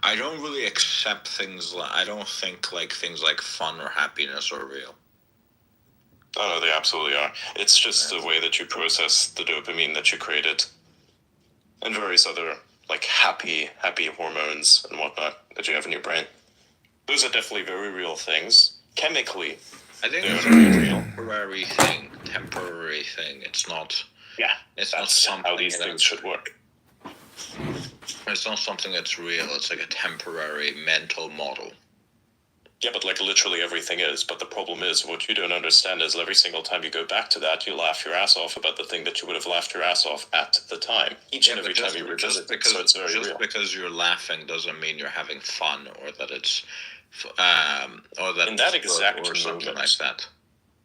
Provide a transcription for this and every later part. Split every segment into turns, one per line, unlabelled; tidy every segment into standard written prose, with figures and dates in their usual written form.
I don't really accept things I don't think like things like fun or happiness are real.
Oh, no, they absolutely are. It's just the way that you process the dopamine that you created and various other, like, happy hormones and whatnot that you have in your brain. Those are definitely very real things. Chemically,
I think it's a temporary thing. It's not...
Yeah,
it's
that's
not something
how these things should work.
It's not something that's real. It's like a temporary mental model.
Yeah, but like literally everything is. But the problem is, what you don't understand is every single time you go back to that, you laugh your ass off about the thing that you would have laughed your ass off at the time. Each and every time you revisit it, so it's very real.
Just because you're laughing doesn't mean you're having fun, or that it's, or that
in that exact
or something
moment,
like that.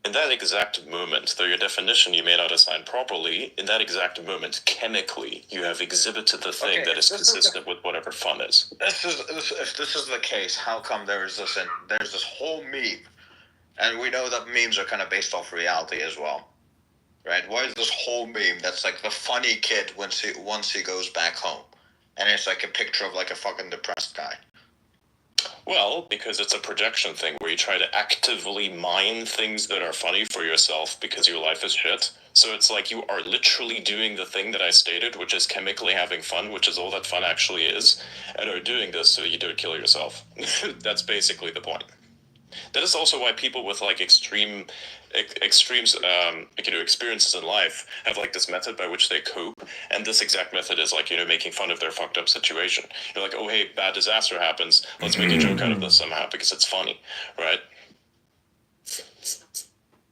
In that exact moment, though your definition you may not assign properly, in that exact moment, chemically, you have exhibited the thing that is consistent with whatever fun is.
If this is the case, how come there's this whole meme, and we know that memes are kind of based off reality as well, right? Why is this whole meme that's like the funny kid once he goes back home, and it's like a picture of like a fucking depressed guy?
Well, because it's a projection thing where you try to actively mine things that are funny for yourself because your life is shit. So it's like you are literally doing the thing that I stated, which is chemically having fun, which is all that fun actually is, and are doing this so you don't kill yourself. That's basically the point. That is also why people with like extreme experiences in life have like this method by which they cope, and this exact method is like, making fun of their fucked up situation. You're like, oh hey, bad disaster happens, let's make a joke out of this somehow because it's funny, right?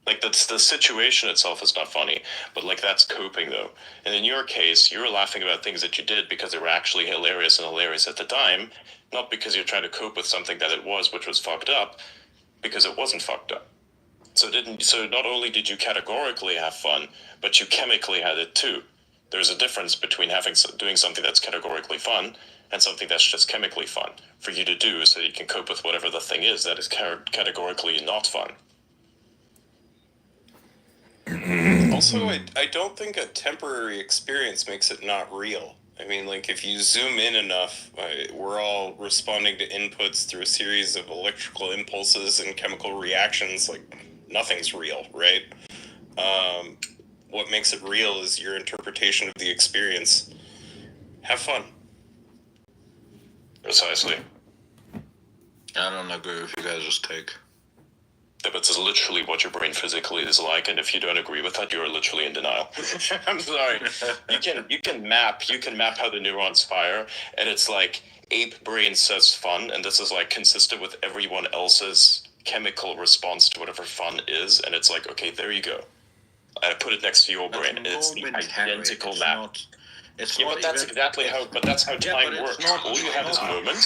Like, that's the situation itself is not funny, but like that's coping though. And in your case, you're laughing about things that you did because they were actually hilarious at the time, not because you're trying to cope with something that it was, which was fucked up, because it wasn't fucked up. So not only did you categorically have fun, but you chemically had it too. There's a difference between doing something that's categorically fun and something that's just chemically fun for you to do so you can cope with whatever the thing is that is categorically not fun.
Also, I don't think a temporary experience makes it not real. I mean, like, if you zoom in enough, we're all responding to inputs through a series of electrical impulses and chemical reactions. Like, nothing's real, right? What makes it real is your interpretation of the experience. Have fun.
Precisely.
I don't agree with you guys' take.
Yeah, but it's literally what your brain physically is like, and if you don't agree with that, you are literally in denial. I'm sorry. You can map how the neurons fire, and it's like ape brain says fun, and this is like consistent with everyone else's chemical response to whatever fun is, and it's like, okay, there you go. I put it next to your brain, and it's the identical map. That's how time works. All you have is moment.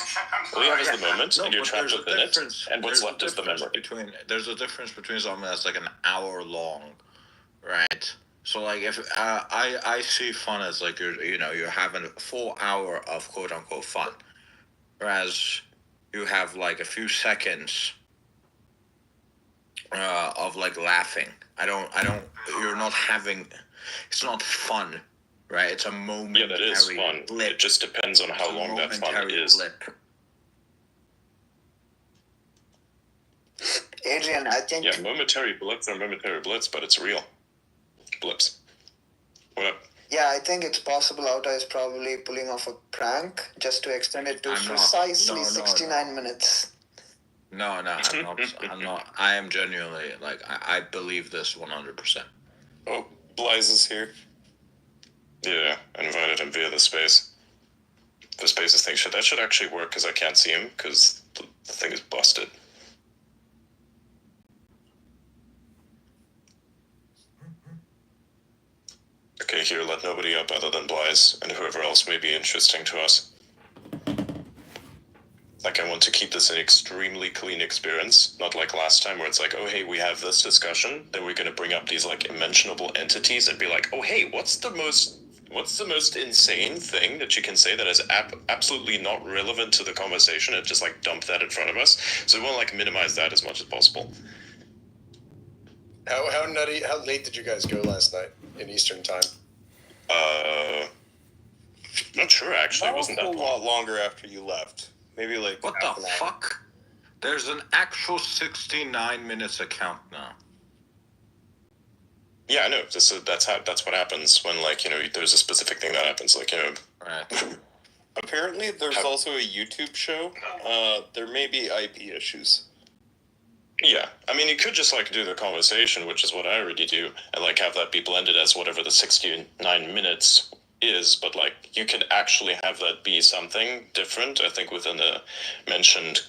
All you have is the moment, and you're trapped within it. And what's left is the memory.
There's a difference between something that's like an hour long, right? So like if I see fun as like you're having a full hour of quote unquote fun, whereas you have like a few seconds of like laughing. You're not having. It's not fun. Right, it's a momentary.
Yeah, that is fun. Blip. It just depends on how long that fun is.
Blip.
Adrian, I think.
Yeah, momentary blips are momentary blips, but it's real. Blips. What up?
Yeah, I think it's possible Auta is probably pulling off a prank just to extend it to precisely 69 minutes.
No, I'm not. I am genuinely, like, I believe this 100%.
Oh, Blythe is here.
Yeah, I invited him via the space. The spaces thing that should actually work because I can't see him because the thing is busted. Okay, here, let nobody up other than Blythe and whoever else may be interesting to us. Like, I want to keep this an extremely clean experience, not like last time where it's like, oh hey, we have this discussion, then we're gonna bring up these like immensionable entities and be like, oh hey, what's the most insane thing that you can say that is absolutely not relevant to the conversation, and just like dump that in front of us. So we want to like minimize that as much as possible.
How late did you guys go last night in Eastern time?
Not sure actually. It wasn't that long.
A lot longer after you left. Maybe like
What
half
the
an hour.
fuck? There's an actual 69 minutes account now.
Yeah, I know. That's what happens when, like, there's a specific thing that happens, like,
Right.
Apparently, there's also a YouTube show. There may be IP issues.
Yeah, I mean, you could just, like, do the conversation, which is what I already do, and, like, have that be blended as whatever the 69 minutes is, but, like, you can actually have that be something different, I think, within the mentioned,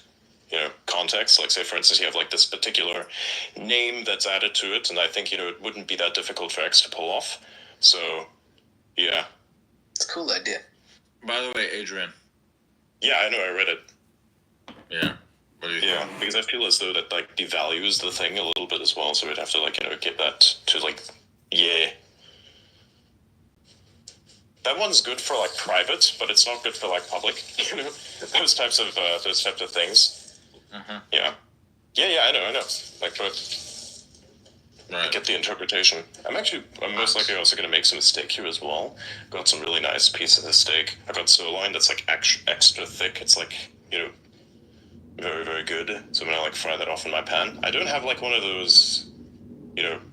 context. Like, say, for instance, you have, like, this particular name that's added to it, and I think, it wouldn't be that difficult for X to pull off. So, yeah.
It's a cool idea.
By the way, Adrian.
Yeah, I know, I read it.
Yeah. What do you think?
Because I feel as though that, like, devalues the thing a little bit as well, so we'd have to, like, get that to, like, yeah. That one's good for, like, private, but it's not good for, like, public, those types of things.
Uh-huh.
Yeah, I know, like, but I
Right.
get the interpretation. I'm most likely also going to make some steak here as well. Got some really nice pieces of steak. I got sirloin that's, like, extra thick. It's, like, very, very good. So I'm gonna, like, fry that off in my pan. I don't have, like, one of those,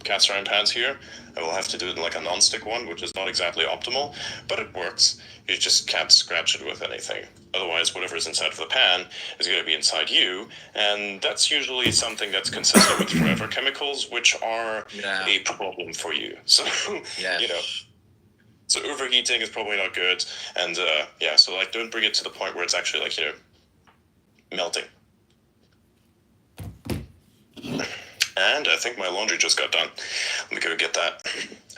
cast iron pans here. I will have to do it in, like, a non-stick one, which is not exactly optimal, but it works. You just can't scratch it with anything. Otherwise, whatever's inside of the pan is going to be inside you, and that's usually something that's consistent with forever chemicals, which are a problem for you. So,
Yes.
So overheating is probably not good, and, so, like, don't bring it to the point where it's actually, like, melting. And I think my laundry just got done. Let me go get that.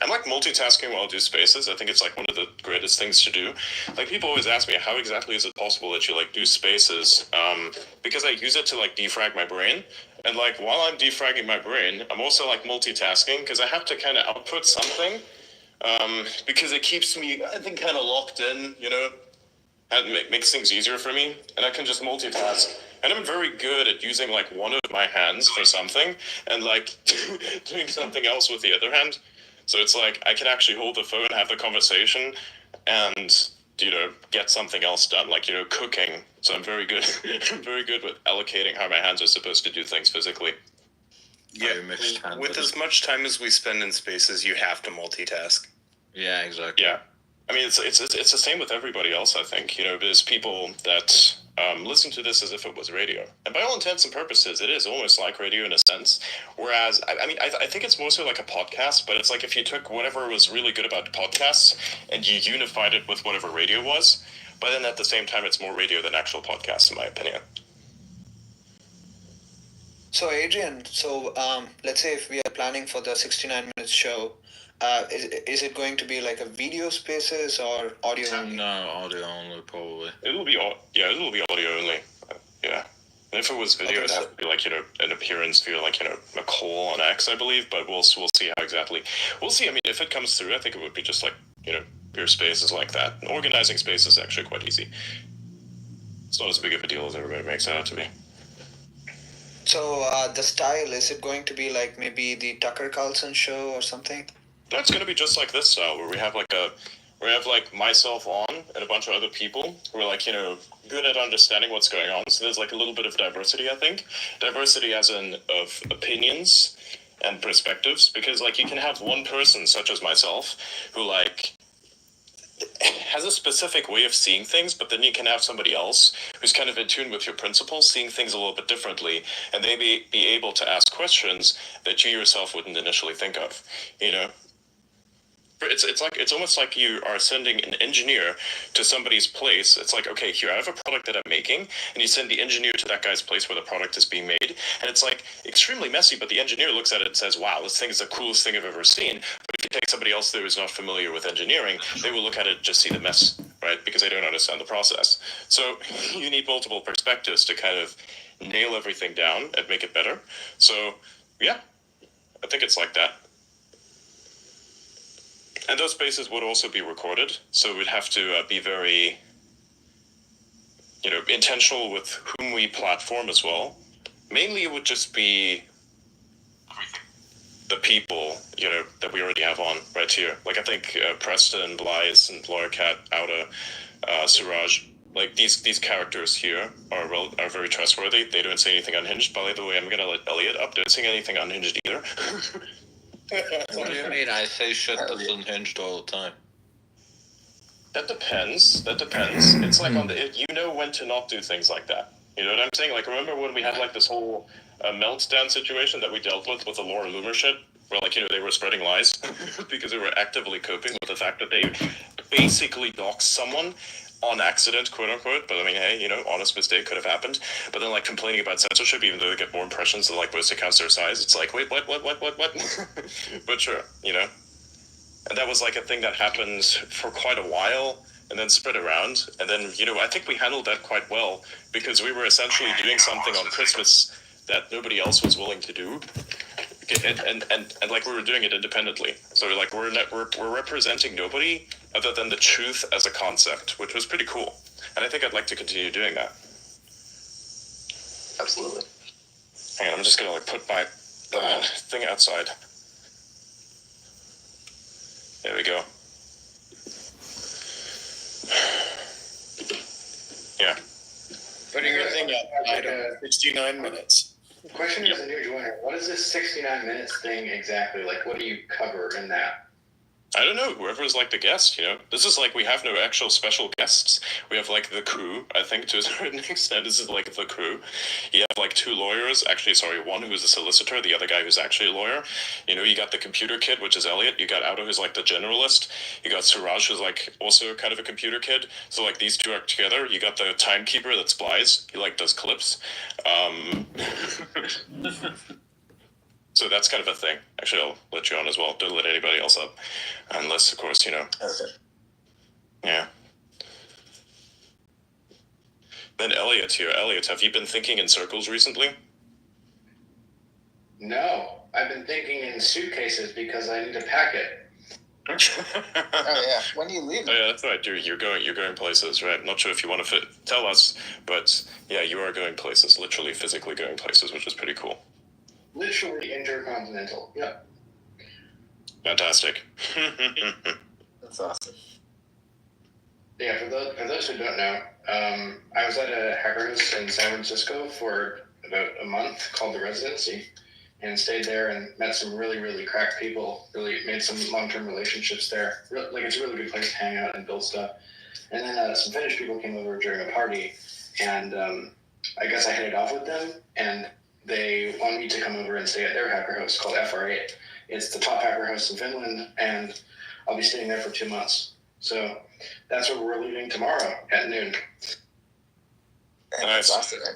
I'm, like, multitasking while I do spaces. I think it's, like, one of the greatest things to do. Like, people always ask me, how exactly is it possible that you, like, do spaces? Because I use it to, like, defrag my brain. And, like, while I'm defragging my brain, I'm also, like, multitasking, because I have to kind of output something. Because it keeps me, I think, kind of locked in, and makes things easier for me, and I can just multitask. And I'm very good at using, like, one of my hands for something, and, like, doing something else with the other hand. So it's like, I can actually hold the phone, have the conversation, and, get something else done, like, cooking. So I'm very good, very good with allocating how my hands are supposed to do things physically.
Yeah, with as much time as we spend in spaces, you have to multitask.
Yeah, exactly.
Yeah. I mean, it's the same with everybody else, I think. There's people that listen to this as if it was radio. And by all intents and purposes, it is almost like radio in a sense. Whereas, I think it's mostly like a podcast, but it's like if you took whatever was really good about podcasts and you unified it with whatever radio was, but then at the same time, it's more radio than actual podcasts, in my opinion.
So, Adrian, let's say if we are planning for the 69 minutes show, is it going to be like a video spaces or audio only?
No, audio only, probably.
It'll be audio only. Yeah. And if it was video, it'd have to be like, an appearance via, like, a call on X, I believe, but we'll see how exactly. We'll see. I mean, if it comes through, I think it would be just like, pure spaces like that. And organizing space is actually quite easy. It's not as big of a deal as everybody makes it out to be.
So, the style, is it going to be like maybe the Tucker Carlson show or something?
No, it's going to be just like this style, where we have myself on and a bunch of other people who are, like, good at understanding what's going on. So there's, like, a little bit of diversity, I think. Diversity as in of opinions and perspectives, because, like, you can have one person, such as myself, who, like, has a specific way of seeing things, but then you can have somebody else who's kind of in tune with your principles, seeing things a little bit differently, and they be able to ask questions that you yourself wouldn't initially think of, It's almost like you are sending an engineer to somebody's place. It's like, okay, here, I have a product that I'm making, and you send the engineer to that guy's place where the product is being made, and it's, like, extremely messy, but the engineer looks at it and says, wow, this thing is the coolest thing I've ever seen. But if you take somebody else there who's not familiar with engineering, they will look at it and just see the mess, right? Because they don't understand the process. So you need multiple perspectives to kind of nail everything down and make it better. So, yeah, I think it's like that. And those spaces would also be recorded, so we'd have to be very, intentional with whom we platform as well. Mainly it would just be the people, that we already have on right here. Like, I think Preston, Blythe, and Laura Cat, Auda, Suraj, like these characters here are very trustworthy. They don't say anything unhinged. By the way, I'm gonna let Elliot up. Don't say anything unhinged either.
What do you mean? I say shit that's unhinged all the time.
That depends. It's like you know when to not do things like that. You know what I'm saying? Like, remember when we had like this whole meltdown situation that we dealt with the Laura Loomer shit, where like they were spreading lies because they were actively coping with the fact that they basically doxed someone on accident, quote unquote. But I mean, hey, honest mistake could have happened. But then like complaining about censorship, even though they get more impressions than like most accounts their size, it's like, wait, what? But sure, And that was like a thing that happened for quite a while and then spread around. And then, I think we handled that quite well because we were essentially doing something on Christmas that nobody else was willing to do. And like we were doing it independently. So like we're representing nobody other than the truth as a concept, which was pretty cool. And I think I'd like to continue doing that.
Absolutely.
Hang on, I'm just gonna like put my thing outside. There we go. Yeah.
Putting your thing up, item 69 minutes.
The question is a new joiner. What is this 69 minutes thing exactly? Like, what do you cover in that?
I don't know, whoever's like the guest, This is like, we have no actual special guests. We have like the crew, I think, to a certain extent. This is like the crew. You have like two lawyers, actually, sorry, one who's a solicitor, the other guy who's actually a lawyer. You got the computer kid, which is Elliot. You got Auto, who's like the generalist. You got Suraj, who's like also kind of a computer kid. So like these two are together. You got the timekeeper, that's Blaise. He like does clips. So that's kind of a thing. Actually, I'll let you on as well. Don't let anybody else up. Unless, of course,
Okay.
Yeah. Then Elliot here. Elliot, have you been thinking in circles recently?
No, I've been thinking in suitcases because I need to pack it.
Oh yeah. When do you leave?
Oh yeah, that's right. You're going places, right? Not sure if you want to tell us, but yeah, you are going places. Literally, physically going places, which is pretty cool.
Literally intercontinental. Yeah.
Fantastic.
That's awesome.
Yeah, for those who don't know, I was at a hacker house in San Francisco for about a month called The Residency and stayed there and met some really, really crack people, really made some long-term relationships there. Like, it's a really good place to hang out and build stuff. And then some Finnish people came over during a party, and I guess I hit it off with them, and they want me to come over and stay at their hacker house called FR8. It's the top hacker house in Finland, and I'll be staying there for 2 months. So that's where we're leaving tomorrow at noon.
That's awesome, man.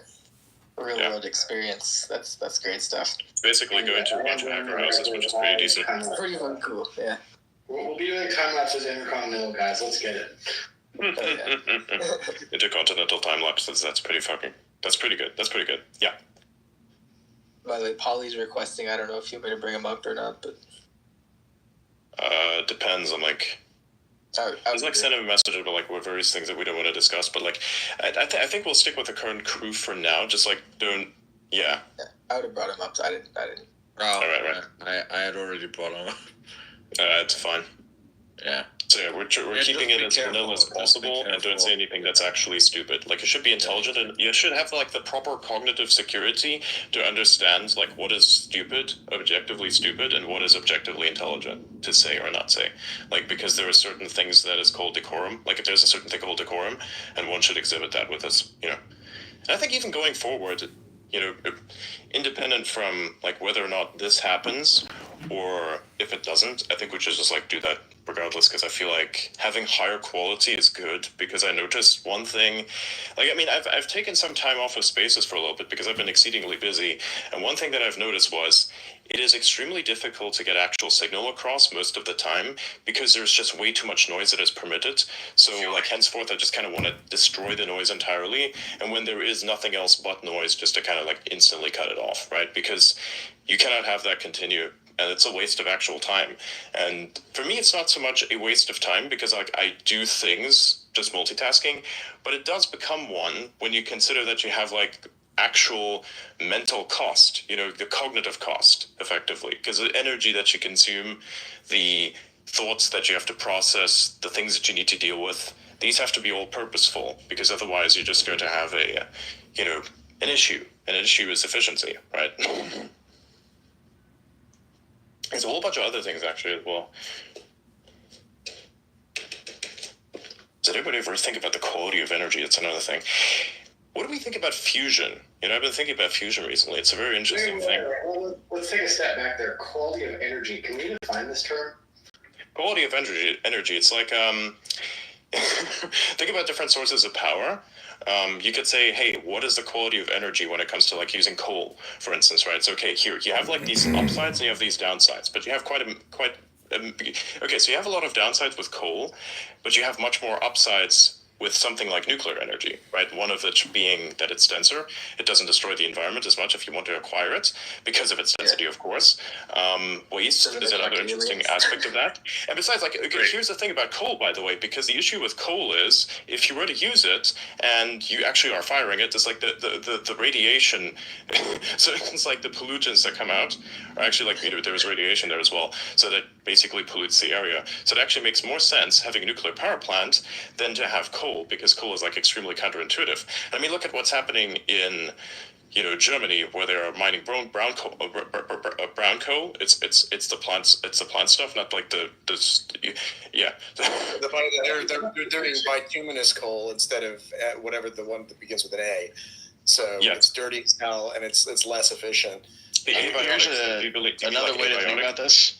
Real world experience. That's great stuff.
Basically going to a bunch of hacker houses, which is pretty decent.
Pretty fun, cool. Yeah.
We'll be doing time lapses intercontinental, guys. Let's get it.
Intercontinental time lapses. That's pretty good. Yeah.
By the way, Polly's requesting. I don't know if you want me to bring him up or not, but
depends. I'm like. I was like send him a message about like what various things that we don't want to discuss, but like I think we'll stick with the current crew for now. Just like don't. Yeah.
I would have brought him up. So I didn't.
Oh,
all right.
I had already brought him up.
It's fine.
Yeah.
So yeah, we're keeping it as vanilla as possible, and don't say anything that's actually stupid. Like, you should be intelligent, and you should have like the proper cognitive security to understand like what is stupid, objectively stupid, and what is objectively intelligent to say or not say. Like, because there are certain things that is called decorum. Like, if there's a certain thing called decorum, and one should exhibit that with us. And I think even going forward, independent from like whether or not this happens or if it doesn't, I think we should just like do that regardless, because I feel like having higher quality is good. Because I noticed one thing, like, I mean, I've taken some time off of Spaces for a little bit because I've been exceedingly busy, and one thing that I've noticed was it is extremely difficult to get actual signal across most of the time because there's just way too much noise that is permitted. So like henceforth I just kind of want to destroy the noise entirely, and when there is nothing else but noise, just to kind of like instantly cut it off, right? Because you cannot have that continue, and it's a waste of actual time. And for me, it's not so much a waste of time because like I do things just multitasking, but it does become one when you consider that you have like actual mental cost, the cognitive cost, effectively, because the energy that you consume, the thoughts that you have to process, the things that you need to deal with, these have to be all purposeful, because otherwise you're just going to have a, an issue. And an issue is efficiency, right? There's a whole bunch of other things actually as well. Does anybody ever think about the quality of energy? That's another thing. What do we think about fusion? I've been thinking about fusion recently. It's a very interesting thing.
Well, let's take a step back there. Quality of energy. Can we define this term?
Quality of energy. It's like, think about different sources of power. You could say, hey, what is the quality of energy when it comes to like using coal, for instance, right? So, okay, here you have like these upsides and you have these downsides, but you have okay, so you have a lot of downsides with coal, but you have much more upsides with something like nuclear energy, right? One of which being that it's denser. It doesn't destroy the environment as much if you want to acquire it because of its density, of course. Waste is another interesting aspect of that. And besides, like, okay, here's the thing about coal, by the way, because the issue with coal is if you were to use it and you actually are firing it, it's like the radiation. So it's like the pollutants that come out are actually like, there was radiation there as well. So that basically pollutes the area. So it actually makes more sense having a nuclear power plant than to have coal, because coal is like extremely counterintuitive. I mean, look at what's happening in Germany, where they're mining brown coal. It's the plant stuff, not like yeah.
They're doing bituminous coal instead of whatever the one that begins with an A. So it's dirty as hell and it's less efficient.
Here's another way to think about this.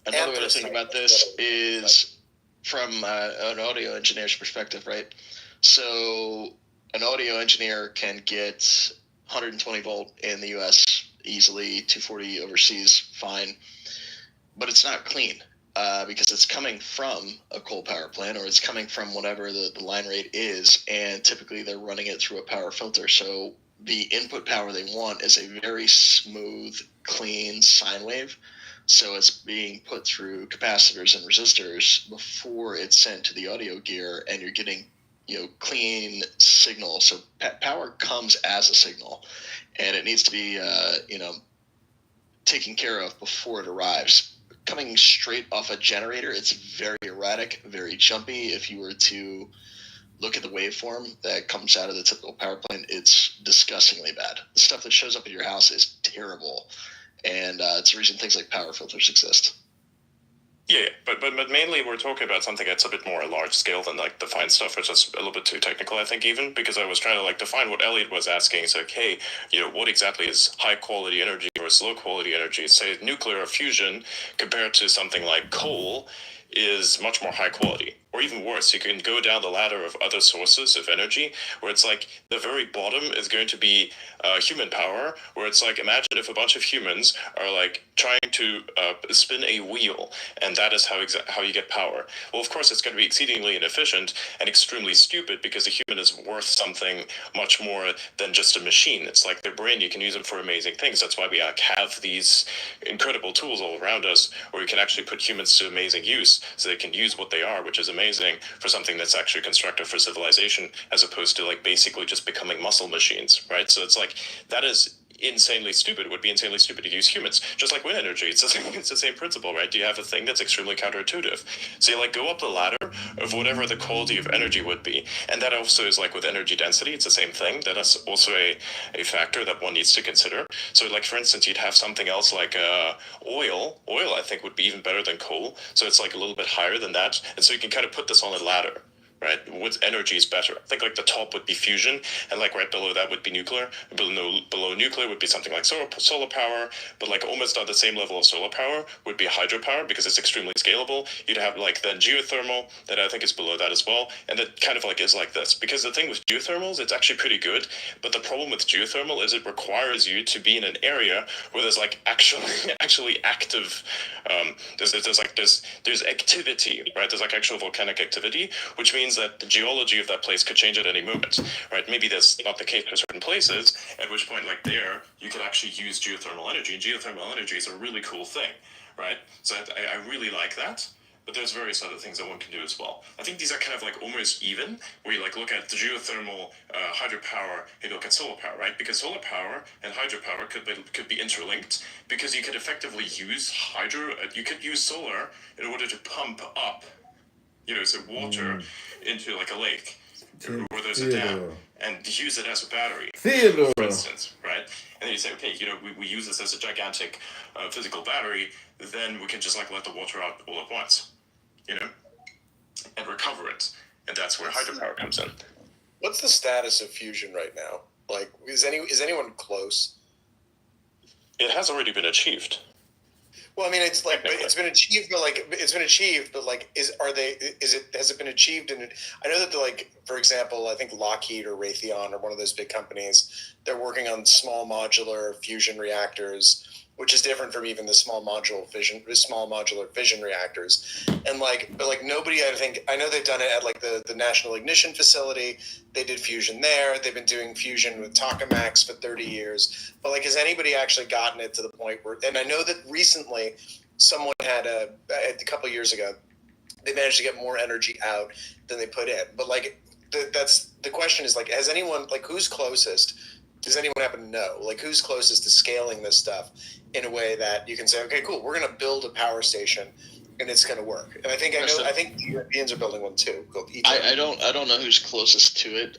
Another way to think about this is from an audio engineer's perspective, right? So an audio engineer can get 120 volt in the US easily, 240 overseas, fine. But it's not clean because it's coming from a coal power plant, or it's coming from whatever the line rate is, and typically they're running it through a power filter. So the input power they want is a very smooth, clean sine wave. So it's being put through capacitors and resistors before it's sent to the audio gear, and you're getting clean signal. So power comes as a signal, and it needs to be taken care of before it arrives. Coming straight off a generator, it's very erratic, very jumpy. If you were to look at the waveform that comes out of the typical power plant, it's disgustingly bad. The stuff that shows up at your house is terrible. And it's the reason things like power filters exist.
Yeah, but mainly we're talking about something that's a bit more large scale than like the fine stuff, which is a little bit too technical, I think, even, because I was trying to like define what Elliot was asking. It's like, hey, what exactly is high quality energy versus low quality energy? Say nuclear fusion compared to something like coal is much more high quality. Or even worse, you can go down the ladder of other sources of energy, where it's like the very bottom is going to be human power, where it's like, imagine if a bunch of humans are like trying to spin a wheel, and that is how you get power. Well, of course, it's going to be exceedingly inefficient and extremely stupid, because a human is worth something much more than just a machine. It's like their brain, you can use them for amazing things. That's why we have these incredible tools all around us, where we can actually put humans to amazing use, so they can use what they are, which is amazing, for something that's actually constructive for civilization, as opposed to like basically just becoming muscle machines, right? So it's like, that is insanely stupid. It would be insanely stupid to use humans. Just like wind energy, it's the same principle, right? You have a thing that's extremely counterintuitive. So you like go up the ladder of whatever the quality of energy would be, and that also is like with energy density. It's the same thing. That is also a factor that one needs to consider. So like, for instance, you'd have something else like oil. Oil, I think, would be even better than coal. So it's like a little bit higher than that, and so you can kind of put this on a ladder. Right, what energy is better? I think like the top would be fusion, and like right below that would be nuclear. Below nuclear would be something like solar power, but like almost on the same level of solar power would be hydropower, because it's extremely scalable. You'd have like then geothermal, that I think is below that as well, and that kind of like is like this. Because the thing with geothermals, it's actually pretty good, but the problem with geothermal is it requires you to be in an area where there's like actually active, there's activity, right? There's like actual volcanic activity, which means that the geology of that place could change at any moment, right? Maybe that's not the case for certain places, at which point, like there, you could actually use geothermal energy, and geothermal energy is a really cool thing, right? So I really like that, but there's various other things that one can do as well. I think these are kind of like almost even, where you like look at the geothermal, hydropower, and you look at solar power, right? Because solar power and hydropower could be interlinked, because you could effectively use you could use solar in order to pump up So water into like a lake or there's a dam, and use it as a battery, for instance, right? And then you say, okay, we use this as a gigantic physical battery, then we can just like let the water out all at once, and recover it, and that's where hydropower comes in.
What's the status of fusion right now? Like, is anyone close?
It has already been achieved.
Well, I mean, it's like it's been achieved, but has it been achieved? And I know that for example, I think Lockheed or Raytheon or one of those big companies, they're working on small modular fusion reactors, which is different from even the small modular fission reactors. And but nobody, I know they've done it at the National Ignition Facility. They did fusion there. They've been doing fusion with tokamaks for 30 years. But has anybody actually gotten it to the point where? And I know that recently, someone had a couple of years ago, they managed to get more energy out than they put in. But that's the question is has anyone who's closest? Does anyone happen to know who's closest to scaling this stuff in a way that you can say, okay, cool, we're going to build a power station and it's going to work? And I think the Europeans are building one too.
I don't know who's closest to it.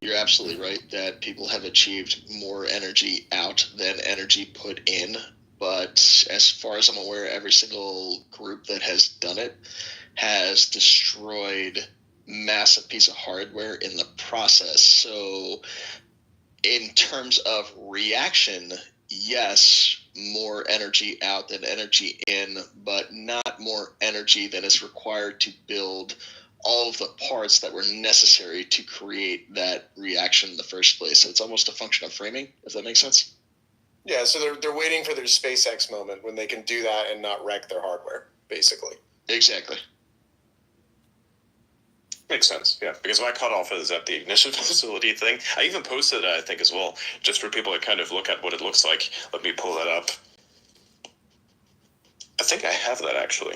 You're absolutely right that people have achieved more energy out than energy put in. But as far as I'm aware, every single group that has done it has destroyed massive piece of hardware in the process. So in terms of reaction, yes, more energy out than energy in, but not more energy than is required to build all of the parts that were necessary to create that reaction in the first place. So it's almost a function of framing, if that makes sense.
Yeah, so they're waiting for their SpaceX moment when they can do that and not wreck their hardware, basically.
Exactly.
Makes sense, yeah. Because my cutoff is at the ignition facility thing. I even posted it, I think, as well, just for people to kind of look at what it looks like. Let me pull that up. I think I have that, actually.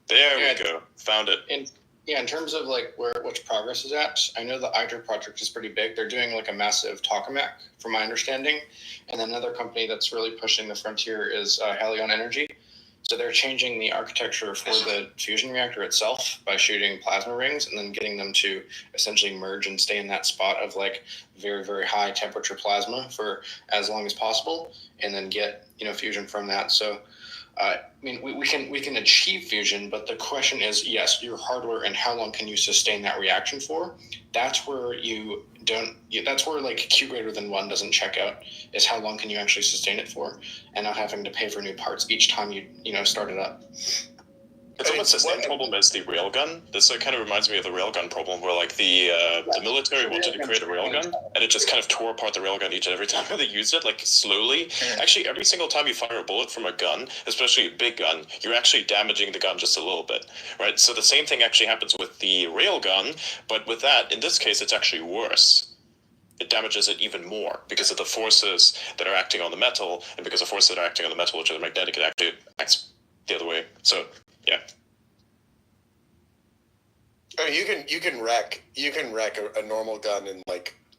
There we go. Found it.
In terms of which progress is at, I know the ITER project is pretty big. They're doing a massive tokamak, from my understanding. And another company that's really pushing the frontier is Helion Energy. So they're changing the architecture for the fusion reactor itself by shooting plasma rings and then getting them to essentially merge and stay in that spot of very, very high temperature plasma for as long as possible, and then get fusion from that. So we can achieve fusion, but the question is, yes, your hardware and how long can you sustain that reaction for? That's where that's where Q greater than 1 doesn't check out, is how long can you actually sustain it for, and not having to pay for new parts each time you start it up.
It's almost the same problem as the railgun. This kind of reminds me of the railgun problem, where the military wanted to create a railgun, and it just kind of tore apart the railgun each and every time they used it, slowly. Actually, every single time you fire a bullet from a gun, especially a big gun, you're actually damaging the gun just a little bit, right? So the same thing actually happens with the railgun, but with that, in this case, it's actually worse. It damages it even more because of the forces that are acting on the metal, and because the forces that are acting on the metal, which are magnetic, it actually acts the other way. So, yeah.
I mean, you can wreck a normal gun in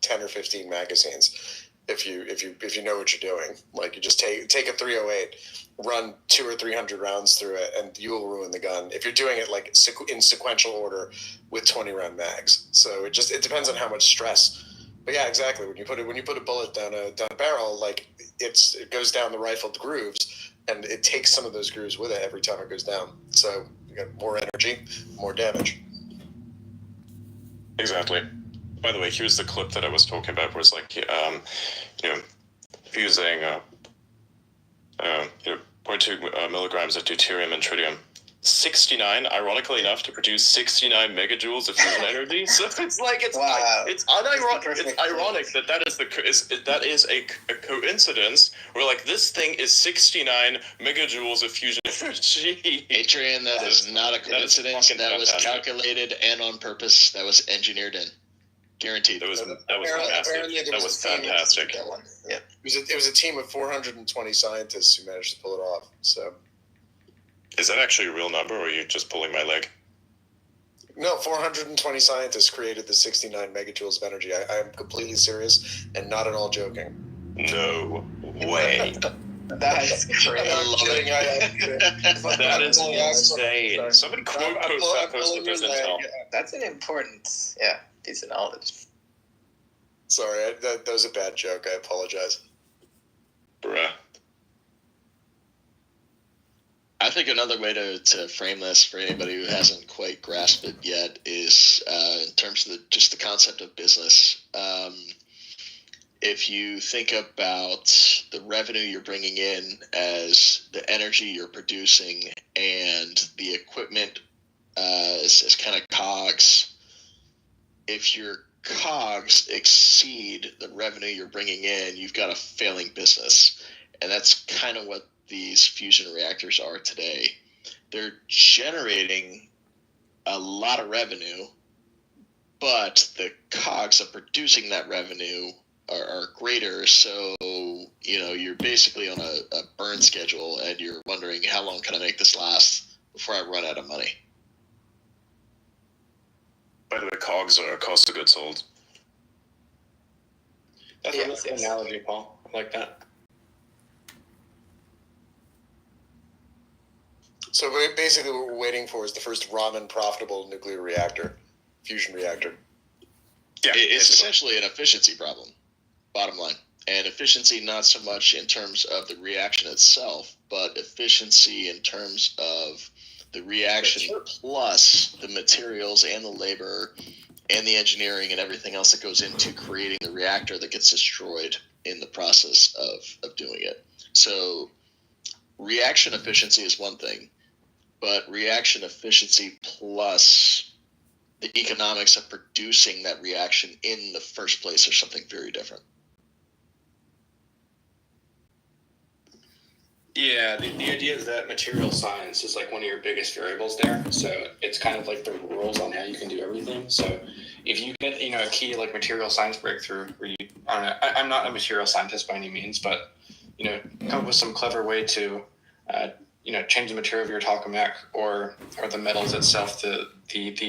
10 or 15 magazines if you know what you're doing. You just take a 308, run 200 or 300 rounds through it, and you will ruin the gun if you're doing it in sequential order with 20 round mags. So it depends on how much stress. But yeah, exactly. When you put a bullet down a barrel, it goes down the rifled grooves, and it takes some of those grooves with it every time it goes down. So you got more energy, more damage.
Exactly. By the way, here's the clip that I was talking about, where it's fusing 0.2 milligrams of deuterium and tritium. 69, ironically enough, to produce 69 megajoules of fusion energy. So it's it's ironic that is a coincidence where this thing is 69 megajoules of fusion energy.
Adrian, that is not a coincidence. That was calculated and on purpose. That was engineered in. Guaranteed.
That was massive. That was fantastic.
Yeah. It was a team of 420 scientists who managed to pull it off. So.
Is that actually a real number, or are you just pulling my leg?
No, 420 scientists created the 69 megajoules of energy. I am completely serious and not at all joking.
No way.
That's crazy.
I'm kidding.
That is
I'm
insane.
sorry.
Somebody quote post that post if there's intel.
That's an important, piece of knowledge.
Sorry, that was a bad joke. I apologize.
Bruh.
I think another way to frame this for anybody who hasn't quite grasped it yet is in terms of just the concept of business. If you think about the revenue you're bringing in as the energy you're producing and the equipment as kind of cogs, if your cogs exceed the revenue you're bringing in, you've got a failing business. And that's kind of what these fusion reactors are today. They're generating a lot of revenue, but the cogs of producing that revenue are greater. So, you're basically on a burn schedule and you're wondering, how long can I make this last before I run out of money?
By the way, COGS are cost of goods sold.
That's a good analogy, Paul. I like that.
So basically what we're waiting for is the first ramen profitable nuclear reactor, fusion reactor.
Yeah,
It's essentially an efficiency problem, bottom line. And efficiency not so much in terms of the reaction itself, but efficiency in terms of the reaction plus the materials and the labor and the engineering and everything else that goes into creating the reactor that gets destroyed in the process of doing it. So reaction efficiency is one thing, but reaction efficiency plus the economics of producing that reaction in the first place are something very different.
Yeah, the idea is that material science is like one of your biggest variables there. So it's kind of like the rules on how you can do everything. So if you get, a key like material science breakthrough where you, I'm not a material scientist by any means, but, come up with some clever way to, change the material of your tokamak or the metals itself, the